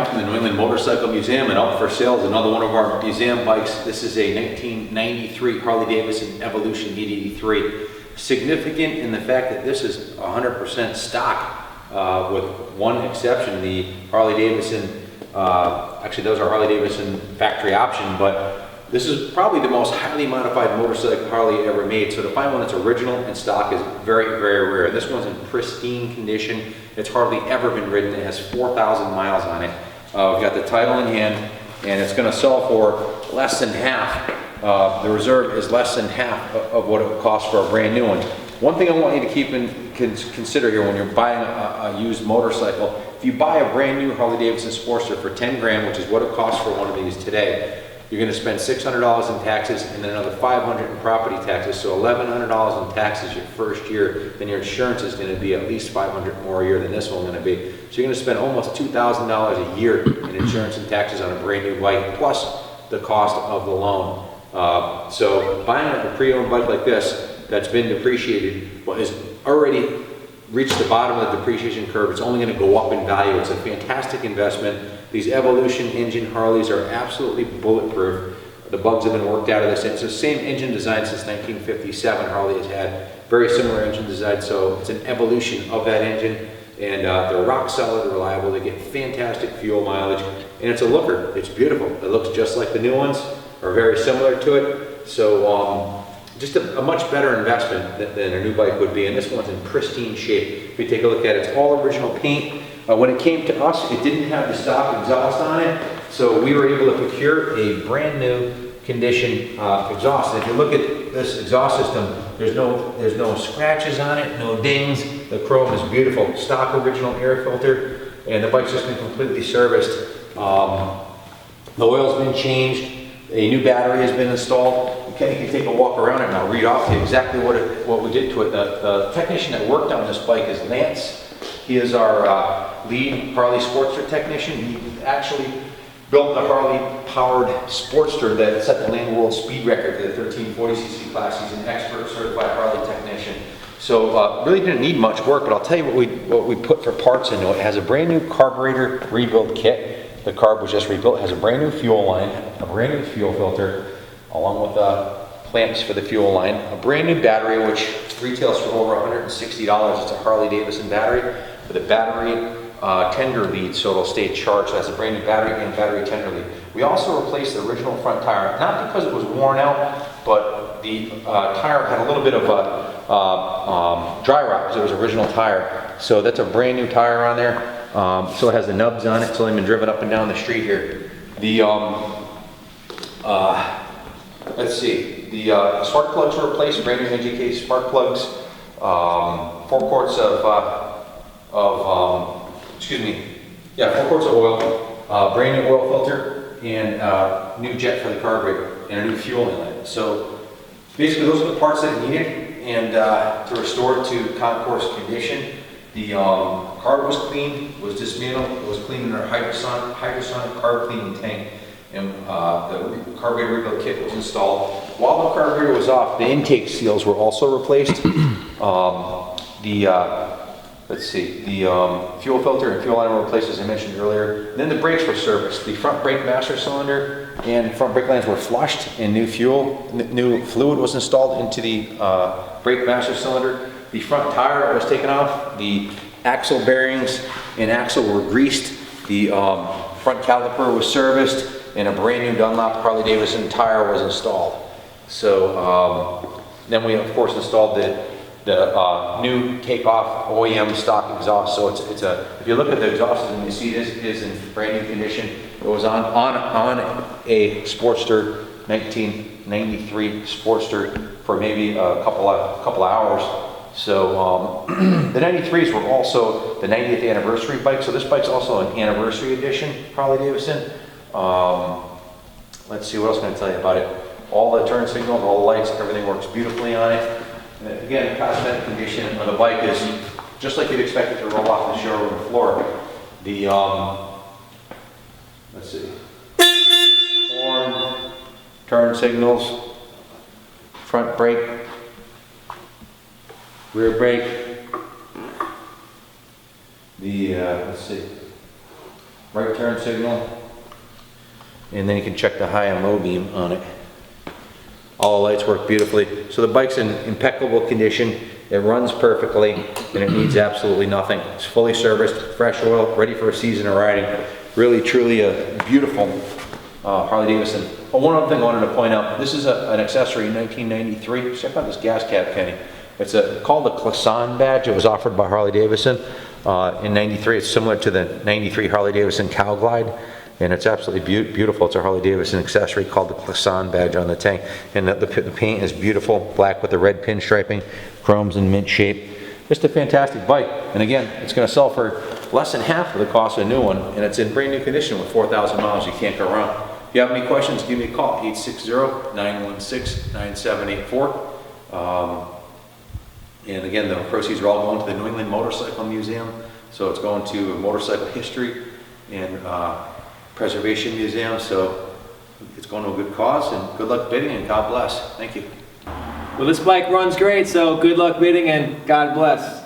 Kaplan from the New England Motorcycle Museum, and out for sale is another one of our museum bikes. This is a 1993 Harley Davidson Evolution 883. Significant in the fact that this is 100% stock, with one exception. The Harley Davidson, actually those are Harley Davidson factory option, but this is probably the most highly modified motorcycle Harley ever made. So to find one that's original and stock is very, very rare. This one's in pristine condition. It's hardly ever been ridden. It has 4,000 miles on it. We've got the title in hand, and it's going to sell for less than half. The reserve is less than half of what it would cost for a brand new one. One thing I want you to keep in consider here when you're buying a used motorcycle, if you buy a brand new Harley Davidson Sportster for 10 grand, which is what it costs for one of these today, you're going to spend $600 in taxes and then another $500 in property taxes, so $1,100 in taxes your first year. Then your insurance is going to be at least $500 more a year than this one's going to be. So you're going to spend almost $2,000 a year in insurance and taxes on a brand new bike, plus the cost of the loan. So buying a pre-owned bike like this that's been depreciated, but has already reached the bottom of the depreciation curve, it's only going to go up in value. It's a fantastic investment. These Evolution engine Harleys are absolutely bulletproof. The bugs have been worked out of this. It's the same engine design since 1957 Harley has had. Very similar engine design, so it's an evolution of that engine. And they're rock solid, reliable. They get fantastic fuel mileage. And it's a looker. It's beautiful. It looks just like the new ones, or very similar to it. So just a much better investment than a new bike would be. And this one's in pristine shape. If you take a look at it, it's all original paint. When it came to us, it didn't have the stock exhaust on it, so we were able to procure a brand new condition exhaust. And if you look at this exhaust system, there's no scratches on it, no dings. The chrome is beautiful. Stock original air filter, and the bike's just been completely serviced. The oil's been changed. A new battery has been installed. You can take a walk around it and I'll read off to you exactly what we did to it. The technician that worked on this bike is Lance. He is our lead Harley Sportster technician. He actually built the Harley-powered Sportster that set the land world speed record for the 1340cc class. He's an expert certified Harley technician. So really didn't need much work, but I'll tell you what we put for parts into it. It has a brand new carburetor rebuild kit. The carb was just rebuilt. It has a brand new fuel line, a brand new fuel filter, along with clamps for the fuel line, a brand new battery, which retails for over $160. It's a Harley Davidson battery with a battery tender lead, so it'll stay charged. That's a brand new battery and battery tender lead. We also replaced the original front tire, not because it was worn out, but the tire had a little bit of a dry rot because it was original tire. So that's a brand new tire on there. So it has the nubs on it, so they've been driven up and down the street here. The let's see, the spark plugs were replaced, brand new NGK spark plugs, 4 quarts of 4 quarts of oil, brand new oil filter, and new jet for the carburetor, and a new fuel inlet. So basically those are the parts that it needed, and to restore it to concourse condition. The carb was cleaned, was dismantled, it was cleaned in our hydrosonic carb cleaning tank, and the carburetor rebuild kit was installed. While the carburetor was off, the intake seals were also replaced. Let's see, the fuel filter and fuel line were replaced, as I mentioned earlier. Then the brakes were serviced. The front brake master cylinder and front brake lines were flushed, and new fluid was installed into the brake master cylinder. The front tire was taken off. The axle bearings and axle were greased. The front caliper was serviced, and a brand new Dunlop Harley Davidson tire was installed. So then we of course installed the new takeoff OEM stock exhaust. So it's if you look at the exhaust system, you see this is in brand new condition. It was on a Sportster, 1993 Sportster, for maybe a couple hours. So the 93s were also the 90th anniversary bike. So this bike's also an anniversary edition Harley Davidson. Let's see, what else can I tell you about it? All the turn signals, all the lights, everything works beautifully on it. And again, the cosmetic condition of the bike is just like you'd expect it to roll off the showroom floor. The, let's see, horn, turn signals, front brake, rear brake, the, let's see, right turn signal, and then you can check the high and low beam on it. All the lights work beautifully. So the bike's in impeccable condition. It runs perfectly, and it needs absolutely nothing. It's fully serviced, fresh oil, ready for a season of riding. Really, truly a beautiful Harley Davidson. Oh, one other thing I wanted to point out. This is an accessory in 1993. Check out this gas cap, Kenny. It's called the Kaplan badge. It was offered by Harley Davidson in 93. It's similar to the 93 Harley Davidson Cow Glide. And it's absolutely beautiful. It's a Harley Davidson accessory called the Kaplan badge on the tank. And the paint is beautiful, black with the red pinstriping, chrome's in mint shape. Just a fantastic bike. And again, it's going to sell for less than half of the cost of a new one. And it's in brand new condition with 4,000 miles. You can't go wrong. If you have any questions, give me a call, 860-916-9784. And again, the proceeds are all going to the New England Motorcycle Museum. So it's going to motorcycle history and preservation museum, so it's going to a good cause, and good luck bidding, and God bless. Thank you. Well, this bike runs great, so good luck bidding and God bless.